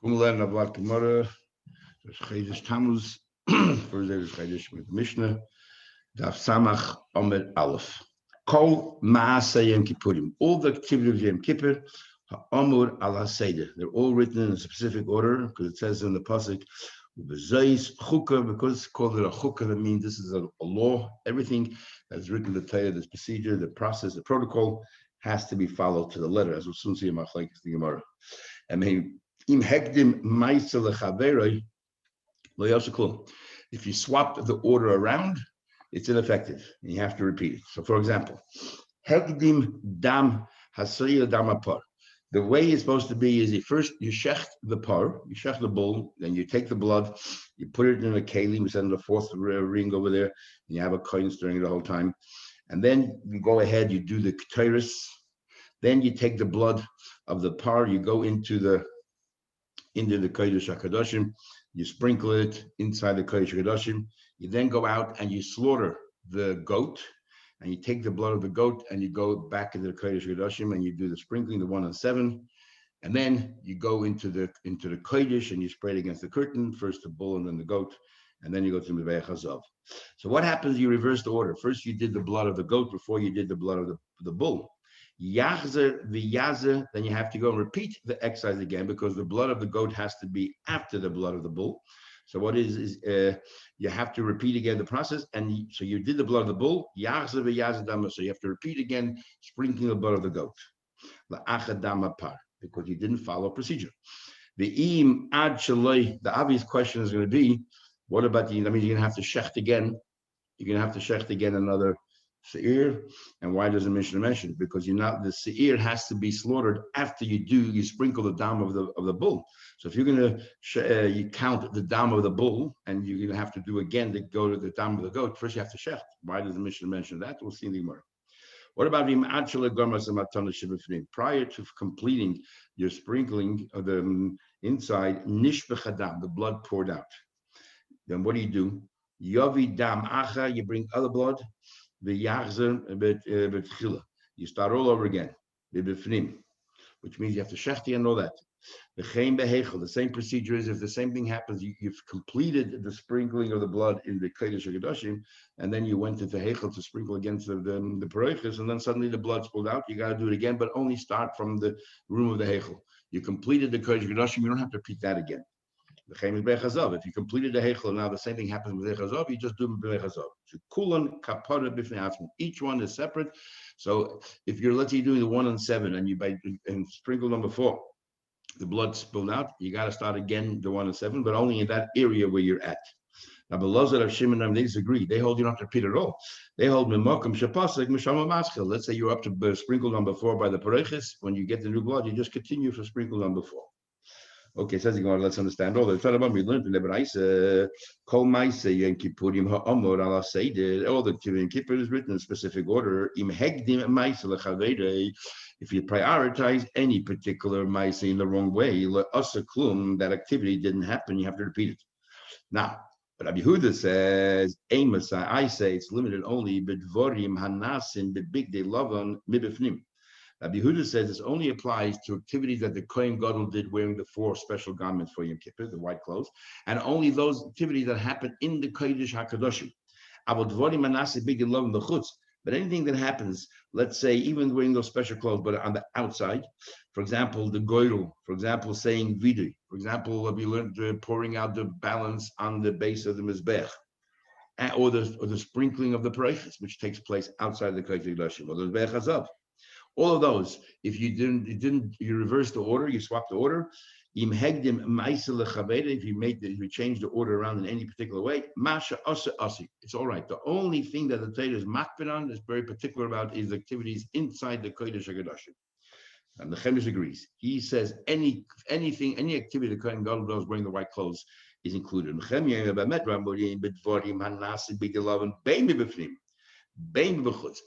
Kumlan Avat Gemara, there's Chedesh Tammuz, first day is Chedesh with the Mishnah, Daf Samach Omer Aleph. Kol Maaseh Yom Kippurim. All the activities of Yom Kippur, Ha'amur Ala Seder. They're all written in a specific order because it says in the pasuk, Ubezeis Chukah, because it's called it a Chukah, that means this is a law. Everything that's written in the Torah, this procedure, the process, the protocol has to be followed to the letter, as we'll soon see in Machlekes the Gemara. And im hekdim ma'aseh lechaveroi lo yoseh klum. If you swap the order around, it's ineffective. You have to repeat it. So, for example, hekdim dam hasriya dam apar. The way it's supposed to be is you shecht the par, you shecht the bull, then you take the blood, you put it in a keli, we send the fourth ring over there, and you have a coin stirring it the whole time. And then you go ahead, you do the ketores. Then you take the blood of the par, you go into the Kodesh HaKadoshim, you sprinkle it inside the Kodesh HaKadoshim, you then go out and you slaughter the goat, and you take the blood of the goat and you go back into the Kodesh HaKadoshim and you do the sprinkling, the 1 and 7, and then you go into the Kodesh and you spray it against the curtain, first the bull and then the goat, and then you go to Mivei Chazav. So what happens, you reverse the order. First you did the blood of the goat before you did the blood of the bull. Yachzer v'yazer, then you have to go and repeat the exercise again because the blood of the goat has to be after the blood of the bull. So what is you have to repeat again the process, and so you did the blood of the bull, yachzer v'yazer dama, so you have to repeat again, sprinkling the blood of the goat, la'achad dama par, because you didn't follow procedure. The im ad shaloi, the obvious question is going to be, what about that means you're going to have to shecht again. You're going to have to shecht again another seir, and why does the Mishnah mention it? Because the seir has to be slaughtered after you sprinkle the dam of the bull. So if you're going to you count the dam of the bull, and you're going to have to do again to go to the dam of the goat, first you have to shecht. Why does the Mishnah mention that? We'll see in the Gemara. What about prior to completing your sprinkling of the inside, nishbechadam, the blood poured out? Then what do? Yavi dam acha, you bring other blood. The yachzer you start all over again, which means you have to shechti and all that. The same procedure is if the same thing happens, you've completed the sprinkling of the blood in the Kodesh HaKadoshim, and then you went to the Heichel to sprinkle against the Paroiches, and then suddenly the blood spilled out. You got to do it again, but only start from the room of the Heichel. You completed the Kodesh HaKadoshim, you don't have to repeat that again. If you completed the Heichel, now the same thing happens with Bechazov, you just do Bechazov. So Kulan Kapara Bifnei Atzmo. Each one is separate. So if you're, let's say, doing the 1 and 7 and sprinkle number 4, the blood spilled out, you got to start again the 1 and 7, but only in that area where you're at. Now, Belazar of Shimon, they disagree. They hold you don't have to repeat at all. They hold Mimakum Shapasik Mishama Maschil. Let's say you're up to sprinkle number 4 by the Pareches. When you get the new blood, you just continue for sprinkle number 4. Okay, says let's understand all the Talabam we learned in the Braisa, Kol Maaseh Yom Kippurim Ha'amur Ala Seder. All the Yom Kippur is written in a specific order. Im hekdim ma'aseh lechaverei. If you prioritize any particular ma'aseh in the wrong way, le'aseh klum, that activity didn't happen, you have to repeat it. Now, but Rabbi Yehuda says, Amos, I say it's limited only b'dvorim hanasim b'bigdei lavan mibifnim. Rabbi Yehuda says this only applies to activities that the Kohen Gadol did wearing the 4 special garments for Yom Kippur, the white clothes, and only those activities that happen in the Kodesh HaKadoshim. But anything that happens, let's say, even wearing those special clothes, but on the outside, for example, the goyrel, for example, saying vidui, for example, we learned pouring out the balance on the base of the mizbech, or the sprinkling of the pareches, which takes place outside the Kodesh HaKadoshim, or the bechazav. All of those, if you reverse the order, you swap the order. If you change the order around in any particular way, it's all right. The only thing that the Torah is makpid on, is very particular about, is activities inside the Kodesh HaKadoshim. And the Chemish agrees. He says any activity the Kohen Gadol does wearing the white clothes is included.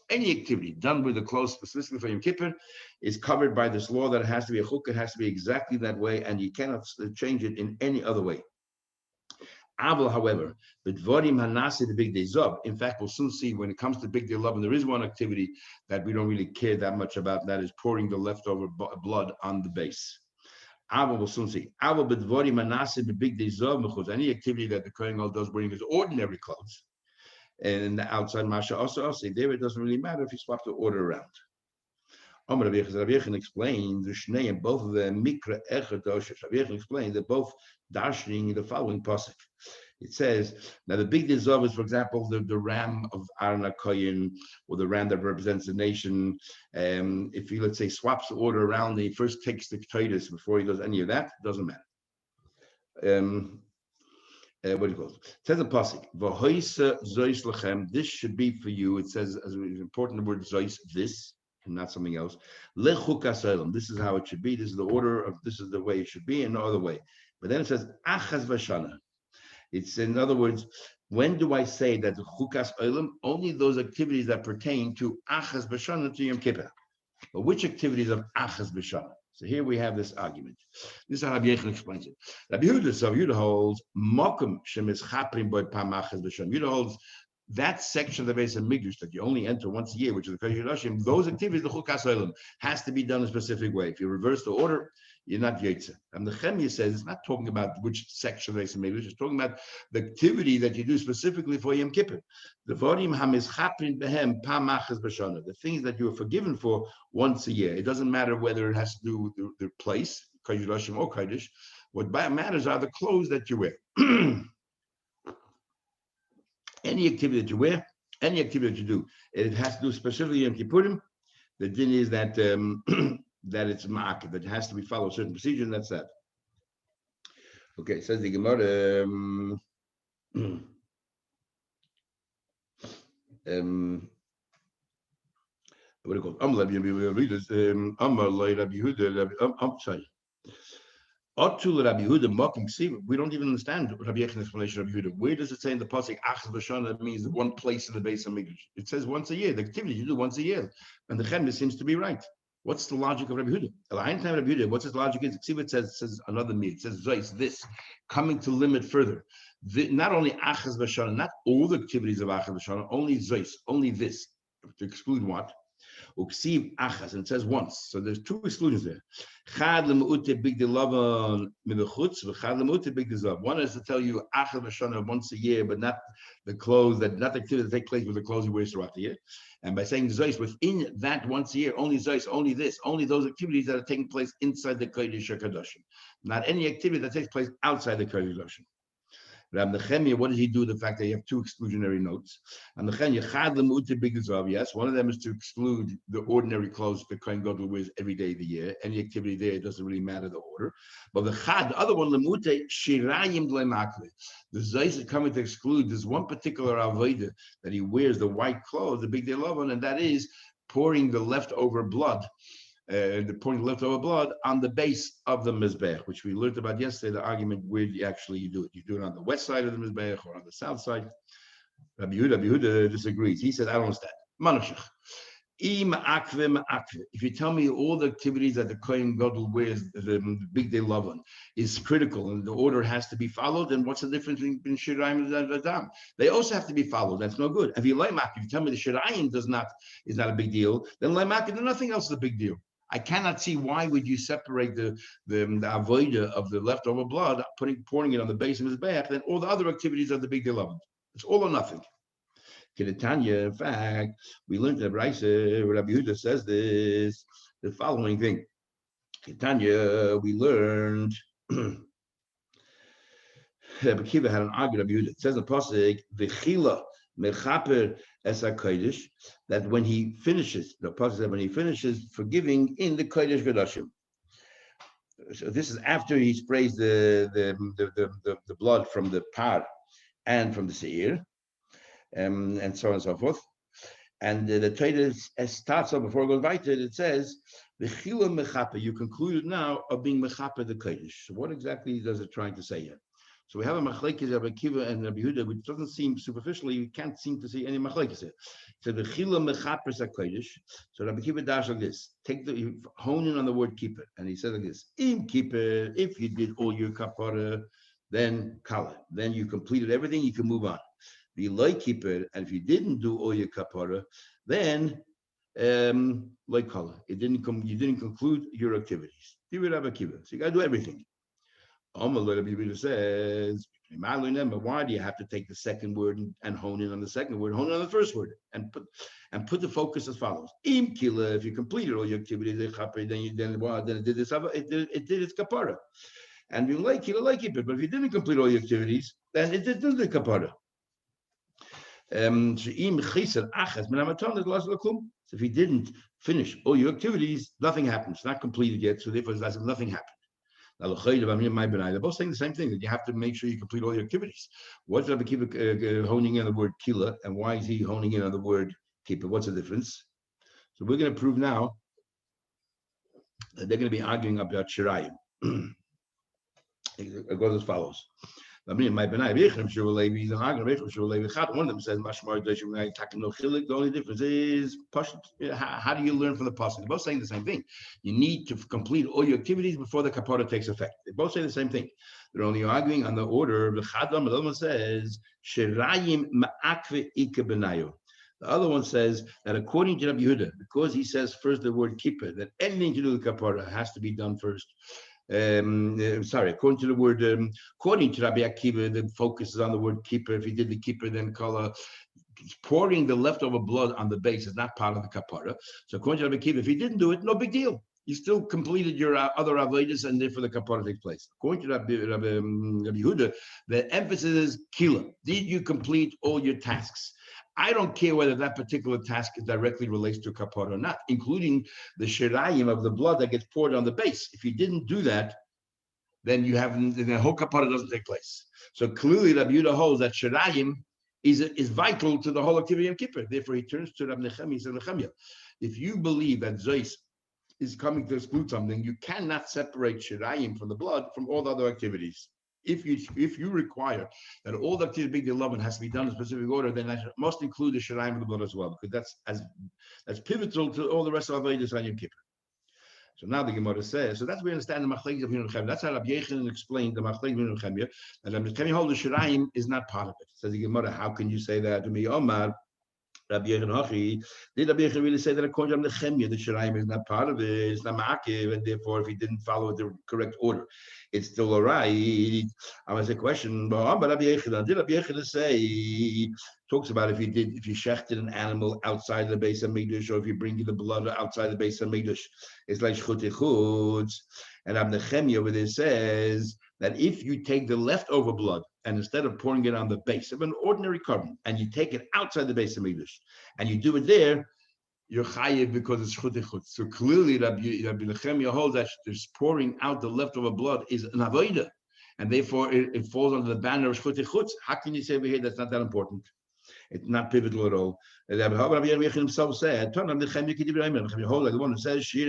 Any activity done with the clothes specifically for Yom Kippur is covered by this law that it has to be a chukah, it has to be exactly that way, and you cannot change it in any other way. However, in fact, we'll soon see when it comes to Big Day Love, and there is one activity that we don't really care that much about, that is pouring the leftover blood on the base. Ava will soon see. Ava bedvori manase bebig dezov mechutz. Any activity that the Kohen Gadol does wearing his ordinary clothes, and in the outside masha also there it doesn't really matter if you swap the order around. Rabbi Yechon explained the Shnei and both of them mikra echad doshes. Rabbi Yechon explained that both darshaning the following pasuk. It says now the big dezov is, for example, the ram of Aaron HaKohen, or the ram that represents the nation. If he, let's say, swaps the order around, and he first takes the ketores before he does any of that, it doesn't matter. What do you call it? It says a pasuk, "V'hoisa zois lechem." This should be for you. It says, as an important word, zois, this, and not something else. Lechukas olam. This is how it should be. This is the order of. This is the way it should be, and no other way. But then it says achaz v'shana. It's, in other words, when do I say that the chukas olam? Only those activities that pertain to achaz v'shana, to Yom Kippur. But which activities of achaz v'shana? So here we have this argument. This is how Rabbi Yechon explains it. Rabbi Yehuda holds mokum shemis chaprim by pamachas b'sham. Yehuda holds that section of the base of Mikdash that you only enter once a year, which is the Kodesh Kodashim. Those activities, the chukas olam, has to be done a specific way. If you reverse the order, you're not yetzer. And the Chemia says it's not talking about which section of the base of Mikdash. It's talking about the activity that you do specifically for Yom Kippur. The vodim hamis chaprim behem pamachas b'shana. The things that you are forgiven for once a year. It doesn't matter whether it has to do with the place, Kodesh Kodashim or Kodesh. What matters are the clothes that you wear. Any activity that you wear, any activity that you do, it has to do specifically in Kippurim. The din is that that it's marked, that it has to be followed a certain procedure, and that's that. Okay, it says the Gemara. What do you call it? Sorry. Rabbi Yehuda mocking. See, we don't even understand Rabbi Yechon's explanation of Rabbi Yehuda. Where does it say in the pasuk achaz v'shana? That means one place in the base of Mikdash. It says once a year. The activity you do once a year, and the Chemia seems to be right. What's the logic of Rabbi Yehuda? What's his logic is? See what it says. It says another meat. It says this coming to limit further. Not only achaz v'shana, not all the activities of achaz v'shana, only zois, only this. To exclude what? Uksiv achas, and it says once. So there's two exclusions there. Chad lemuute big delavan mibechutz, v'chad lemuute big dezav. One is to tell you achas v'shana once a year, but not the clothes not the activities that take place with the clothes you wear throughout the year. And by saying zois within that once a year, only zois, only this, only those activities that are taking place inside the Kodesh HaKadoshim, not any activity that takes place outside the Kodesh HaKadoshim. Rab Nechemia, what does he do with the fact that you have two exclusionary notes? And Nechemia, chad lemuute big dezav. Yes, one of them is to exclude the ordinary clothes the Kohen Gadol wears every day of the year. Any activity there, it doesn't really matter the order. But the chad, the other one, lemuute shirayim dleimakle. The zayis is coming to exclude this one particular avodah that he wears, the white clothes, the big day lovon, and that is pouring the leftover blood. Pouring the leftover blood on the base of the mizbech, which we learned about yesterday. The argument where you do it. You do it on the west side of the mizbech or on the south side. Rabbi Yehuda disagrees. He said, "I don't understand." Manashich. If you tell me all the activities that the Kohen Gadol wears, the big day lovon, is critical and the order has to be followed, then what's the difference between Shirayim and Adam? They also have to be followed. That's no good. If you tell me the Shirayim is not a big deal, then Leimak, then nothing else is a big deal. I cannot see why would you separate the avodah of the leftover blood, pouring it on the base of his back, then all the other activities are the big day lovon. It's all or nothing. Kedetanya, in fact, we learned that Rabbi Yehuda says the following thing. Kedetanya, we learned Rabbi Kiva had an argument. Rabbi Yehuda. It says in Pasuk, "V'chila mechaper es hakodesh," that when he finishes, the Pasuk said when he finishes forgiving in the Kodesh Kodashim. So this is after he sprays the blood from the par and from the seir. And so on and so forth. And the Torah starts off before it goes right. It says, "V'chila mechaper." You concluded now of being mechaper the kodesh. So what exactly does it trying to say here? So we have a machlekes Rabbi Kiva and Rabbi Yehuda, which doesn't seem superficially. You can't seem to see any machlekes here. So "V'chila mechaper the kodesh." So Rabbi Kiva dash like this. Hone in on the word keeper, and he says like this: "Im keeper, if you did all your kapara, then kala, then you completed everything. You can move on. The loy keeper, and if you didn't do all your kapara, then like color. You didn't conclude your activities. So you got to do everything. Rabbi says, why do you have to take the second word and hone in on the second word, hone in on the first word, and put the focus as follows? If you completed all your activities, then it did this, it did its kapara. And you like it, but if you didn't complete all your activities, then it did the kapara. So if you didn't finish all your activities, nothing happens. It's not completed yet, so therefore nothing happened. They're both saying the same thing, that you have to make sure you complete all your activities. What's Rabbi Kiva honing in on the word kila, and why is he honing in on the word kippah? What's the difference? So we're going to prove now that they're going to be arguing about shirayim. It goes as follows. One of them says, the only difference is, how do you learn from the pasuk? They're both saying the same thing. You need to complete all your activities before the kapara takes effect. They both say the same thing. They're only arguing on the order. The other one says, the other one says that according to Rabbi Yehuda, because he says first the word kippah, that anything to do with kapara has to be done first. According to the word, according to Rabbi Akiva, the focus is on the word keeper. If you did the keeper, then kala, pouring the leftover blood on the base is not part of the kapara. So according to Rabbi Akiva, if you didn't do it, no big deal. You still completed your other avodas, and therefore the kapara takes place. According to Rabbi Yehuda, the emphasis is kila. Did you complete all your tasks? I don't care whether that particular task directly relates to kapara or not, including the shirayim of the blood that gets poured on the base. If you didn't do that, then the whole kapara doesn't take place. So clearly, Rabbi Yehuda holds that shirayim is vital to the whole activity of Kippur. Therefore, he turns to Rabbi Nechemia. He says, Nechemia, if you believe that Zeus is coming to exclude something, you cannot separate shirayim from the blood from all the other activities. If you require that all the activity big deal has to be done in a specific order, then that must include the shirayim of the blood as well, because that's pivotal to all the rest of avodas on Yom Kippur. So now the Gemara says, so that's we understand the machlekes of Yom Kippur. That's how Rabbi Yechanan explained the machlekes of Yom Kippur. And Rabbi Yechanan holds the shirayim is not part of it. Says the Gemara, how can you say that to me, Omar? Rabbi Yechanan, did Rabbi Yechanan really say that according to Nechemia, the shirayim is not part of it, it's not ma'akiv, and therefore if he didn't follow the correct order, it's still all right? I was a question, but Rabbi Yechanan, did Rabbi Yechanan say, talks about if you shechted an animal outside the base of Mikdash, or if you bring the blood outside the base of Mikdash, it's like chutz. And Rabbi Nechemia over there says that if you take the leftover blood and instead of pouring it on the base of an ordinary carbon, and you take it outside the base of Mikdash, and you do it there, you're chayiv because it's chutz. So clearly, Rabbi Nechemia holds that this pouring out the leftover blood is an avodah, and therefore it falls under the banner of chutz. How can you say over here that's not that important? It's not pivotal at all. Rabbi Yechanan himself said, like the one who says he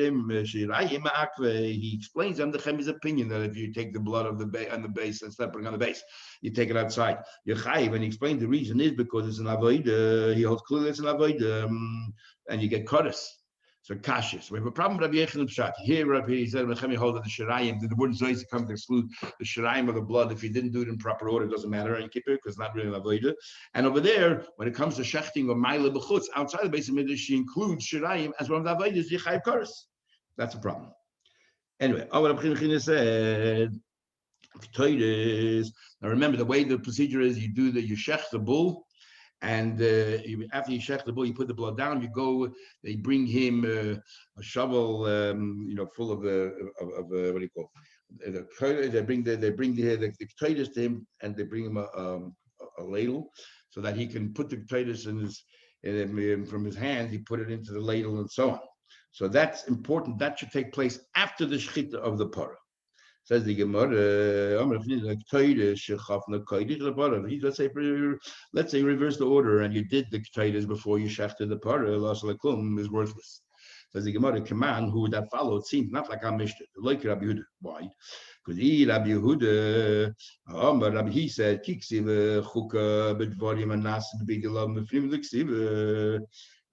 explains on the Nechemia's opinion that if you take the blood of on the base and start putting on the base, you take it outside. You're chayiv, and he explained the reason is because it's an avodah. He holds clearly it's an avodah, and you get kodesh. So kashis. We have a problem with Rabbi Yechanan Pshat. Here, Rabbi said, Nechemia holds that the shirayim, the word zoyis comes to exclude the shirayim of the blood. If you didn't do it in proper order, it doesn't matter. You keep it because it's not really an avodah. And over there, when it comes to shechting or ma'ila b'chutz outside the base of Mikdash, she includes shirayim as one of the avodas. Yichayiv kodesh. That's a problem. Anyway, Rabbi Yechanan said, now remember the way the procedure is: you shech the bull. And after you shech the bull, you put the blood down. They bring him a shovel, full of what do you call it? They bring the potatoes to him, and they bring him a ladle so that he can put the potatoes from his hand. He put it into the ladle and so on. So that's important. That should take place after the shechita of the parah. Says the Gemara, let's say reverse the order and you did the ketaidas before you shechted the parah, is worthless. Says the Gemara, command who would that follow? It seems not like our Mishnah, like Rabbi Yehuda. Why? Because Rabbi Yehuda, he said,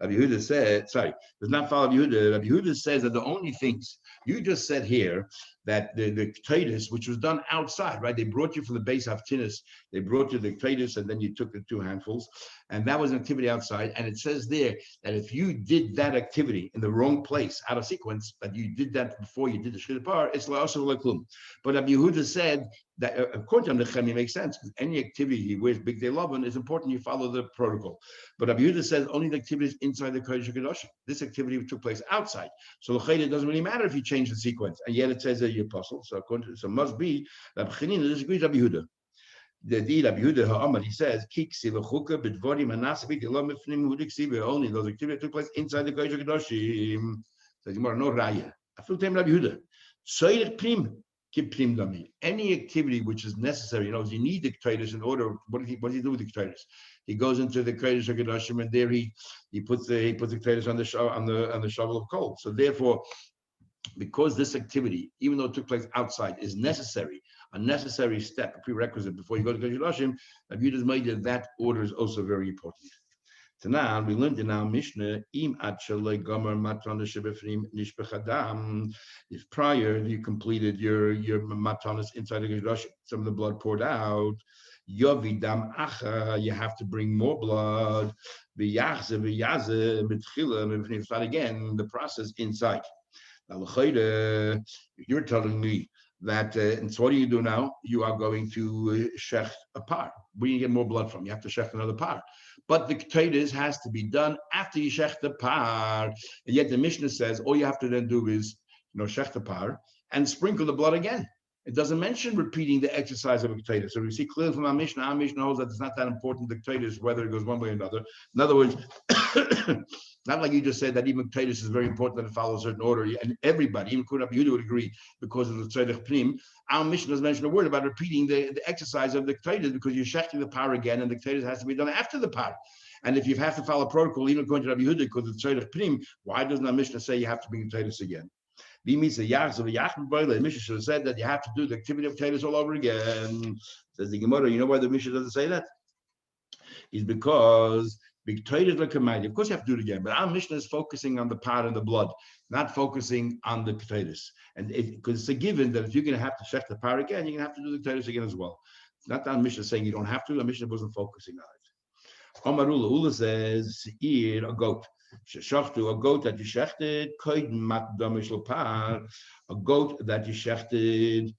Rabbi Yehuda said, does not follow Rabbi Yehuda. Rabbi Yehuda says that the only things you just said here, that the Titus, which was done outside, right? They brought you from the base of Tinnis, they brought you the Titus, and then you took the 2 handfuls, and that was an activity outside. And it says there that if you did that activity in the wrong place, out of sequence, that you did that before you did the Shechita Par, it's also like klum. But Rabbi Yehuda said that according to Nechemi makes sense, because any activity he wears big day lovin is important you follow the protocol. But Rabbi Yehuda says only the activities inside the Kodesh HaKadoshim. This activity took place outside. So it doesn't really matter if you change the sequence. And yet it says that you're apostle. So it must be Rabbi Chanina disagrees Rabbi Yehuda. The Rabbi Yehuda Ha'amad, he says, Kiksi v'chuka b'dvorim ha'nasabit yelom mifnim hudiksiva. Only those activities took place inside the Kodesh HaKadoshim. Says Gemara, no raya. I feel time Rabbi Yehuda. Soyrech prim. Any activity which is necessary, you need the Ketaitis in order. What does he do with the Ketaitis? He goes into the Kodesh HaKadoshim, and there he puts the Ketaitis on the shovel of coal. So therefore, because this activity, even though it took place outside, is necessary, a necessary step, a prerequisite before you go to Kodesh HaKadoshim, Rabbi Yehuda's made that order is also very important. Tanan, we learned in our Mishnah, im gomer matana shebefrim nishbechadam. If prior you completed your matanas inside the Kodesh, some of the blood poured out, yovidam acha, you have to bring more blood. V'yachze mitchila, start again the process inside. Now, you're telling me that, and so what do you do now? You are going to shech a par. Where do you get more blood from? You have to shech another par. But the Ketaitis has to be done after you shech the par. And yet the Mishnah says all you have to then do is, shech the par and sprinkle the blood again. It doesn't mention repeating the exercise of a Ketaitis. So we see clearly from our Mishnah holds that it's not that important, the Ketaitis, whether it goes one way or another. In other words, not like you just said that even Ketaitis is very important that it follows a certain order, and everybody, even Rabbi Yehuda would agree, because of the Tzedek Pnim. Our Mishnah doesn't mention a word about repeating the exercise of the Ketaitis, because you're shechting the par again, and the Ketaitis has to be done after the par. And if you have to follow protocol, even according to Rabbi Yehuda, because of the Tzedek Pnim, why doesn't our Mishnah say you have to bring Ketaitis again? The Mishnah should have said that you have to do the activity of Ketaitis all over again. Says the Gemara, you know why the Mishnah doesn't say that? Is because of course you have to do it again, but our Mishnah is focusing on the part of the blood, not focusing on the Ketaitis. And because it's a given that if you're going to have to shech the par again, you're going to have to do the Ketaitis again as well. It's not that our Mishnah saying you don't have to. The Mishnah wasn't focusing on it. Omarula Ula says, a goat. A goat that you shechted, a goat that you shechted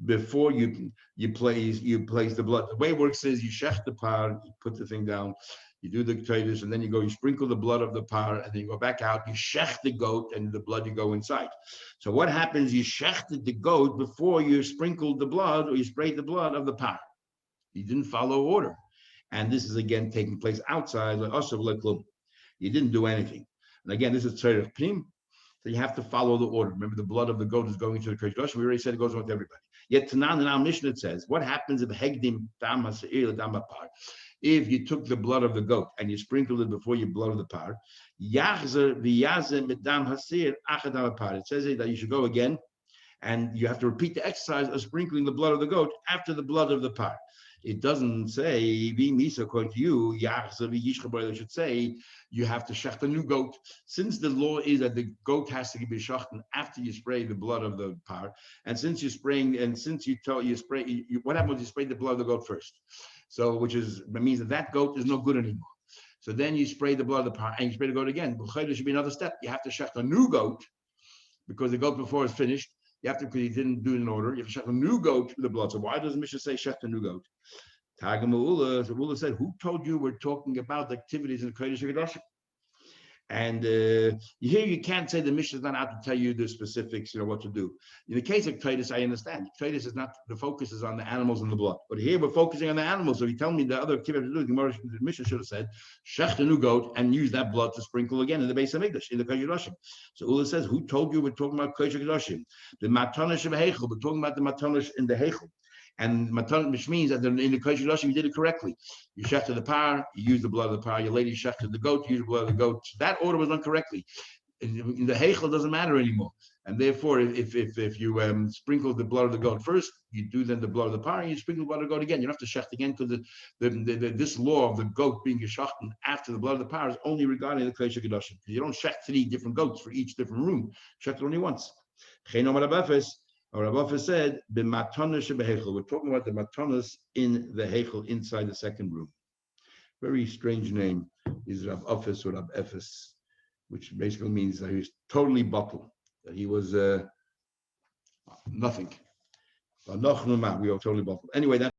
before you place the blood. The way it works is you shech the par, you put the thing down, you do the Ketaitis, and then you sprinkle the blood of the par, and then you go back out, you shech the goat, and the blood you go inside. So what happens, you shechted the goat before you sprinkled the blood, or you sprayed the blood of the par. You didn't follow order. And this is again taking place outside, you didn't do anything. And again, this is Tzedek Pnim, so you have to follow the order. Remember, the blood of the goat is going to the Kodesh HaKadoshim. We already said it goes on to everybody. Yet Tanan in our Mishnah it says, what happens if Hegdim Tam Ha'Se'ir Dam Ha'Par? If you took the blood of the goat and you sprinkled it before you blood of the par, Yachzer v'Yazeh Midam Ha'Se'ir Achad Dam Ha'Par. It says that you should go again, and you have to repeat the exercise of sprinkling the blood of the goat after the blood of the par. It doesn't say, according to you, it should say you have to shecht a new goat. Since the law is that the goat has to be shechten after you spray the blood of the par, and since you're spraying, and since what happens when you spray the blood of the goat first? So, means that goat is no good anymore. So then you spray the blood of the par, and you spray the goat again. There should be another step. You have to shecht a new goat, because the goat before is finished. You have to, because you didn't do it in order. You have to shech a new goat with the blood. So why does Mishnah say shech a new goat? Tagama Ula said, who told you we're talking about the activities in the Kodesh HaKadoshim? And here you can't say the Mishnah is not out to tell you the specifics, what to do. In the case of Ketaitis, I understand. Ketaitis is not, the focus is on the animals and the blood. But here we're focusing on the animals. So you tell me the other activity to do, the Mishnah should have said, shech the new goat and use that blood to sprinkle again in the base of Mikdash, in the Kodesh HaKadoshim. So Ula says, who told you we're talking about Kodesh HaKadoshim? The matanish of Heichel, we're talking about the matanish in the Heichel. And matan, which means that in the Kodesh HaKadoshim you did it correctly. You shechted the par, you used the blood of the par. Your lady shechted the goat, you used the blood of the goat. That order was done correctly. In the heichel doesn't matter anymore. And therefore, if you sprinkle the blood of the goat first, you do then the blood of the par, and you sprinkle the blood of the goat again. You don't have to shecht again, because this law of the goat being geschachten after the blood of the par is only regarding the Kodesh HaKadoshim. You don't shecht 3 different goats for each different room. Shecht it only once. Rav Offer said, "B'matana shebehechel." We're talking about the matanas in the hechel inside the second room. Very strange name is Rav Office or Rav Ephes, which basically means that he was totally bottled, that he was nothing. We are totally bottled. Anyway, that.